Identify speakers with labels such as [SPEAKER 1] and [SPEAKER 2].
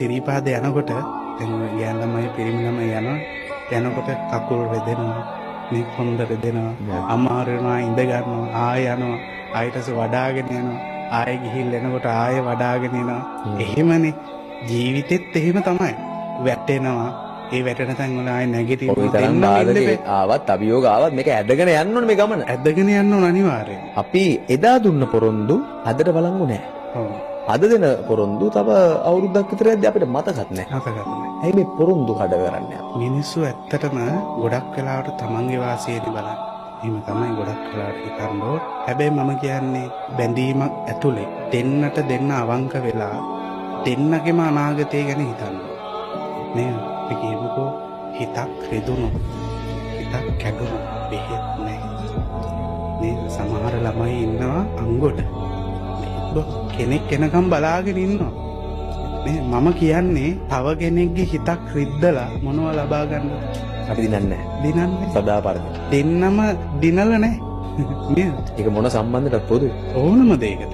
[SPEAKER 1] සිරිපාද යනකොට දැන් ගෑන් ළමයි පිරිමි ළමයි යනකොට කකුල් රෙදෙනවා, මේ කොන්ද රෙදෙනවා, අමාරු වෙනවා, ඉඳ ගන්නවා, ආය යනවා, ආයෙත් වඩාගෙන යනවා, ආයෙ ගිහින් එනකොට ආයෙ වඩාගෙන එනවා. එහෙමනේ ජීවිතෙත් එහෙම තමයි. වැටෙනවා. ඒ වැටෙන තැන් වල ආයෙ නැගිටින්න
[SPEAKER 2] ආවත් අභියෝග ආවත් මේක ඇදගෙන යන්න ඕනේ මේ ගමන.
[SPEAKER 1] ඇදගෙන යන්න ඕන අනිවාර්යයෙන්.
[SPEAKER 2] අපි එදා දුන්න පොරොන්දු අදට බලංගු නැහැ.
[SPEAKER 1] ඔව්.
[SPEAKER 2] අද දෙන පොරොන්දු තව අවුරුද්දක් විතර යද්දී අපිට මතකත් නැහැ.
[SPEAKER 1] මතකත් නැහැ.
[SPEAKER 2] ඇයි මේ පොරොන්දු කඩ කරන්නේ?
[SPEAKER 1] මිනිස්සු ඇත්තටම ගොඩක් වෙලාවට තමන්ගේ වාසියේදී බලන්න. එහෙම තමයි ගොඩක් වෙලාවට හිතන්නේ. හැබැයි මම කියන්නේ බැඳීමක් ඇතුලේ දෙන්නට දෙන්න අවංක වෙලා දෙන්නගේම අනාගතය ගැන හිතන්න. නේ අපි කියමුකෝ හිතක් රිදුණු හිතක් කැඩුණු බෙහෙත් නැහැ. මේ සමහර ළමයි ඉන්නවා අංගොඩ. කෙනෙක් එනකම් බලාගෙන ඉන්නවා. මේ මම කියන්නේ තව කෙනෙක්ගේ හිතක් රිද්දලා මොනව ලබා ගන්නද?
[SPEAKER 2] අපි දිනන්නේ නැහැ.
[SPEAKER 1] දිනන්නේ
[SPEAKER 2] සදාපරද.
[SPEAKER 1] දෙන්නම දිනල නැහැ. නේද?
[SPEAKER 2] ඒක මොන සම්බන්ධයටත් පොදුයි.
[SPEAKER 1] ඕනම දෙයකට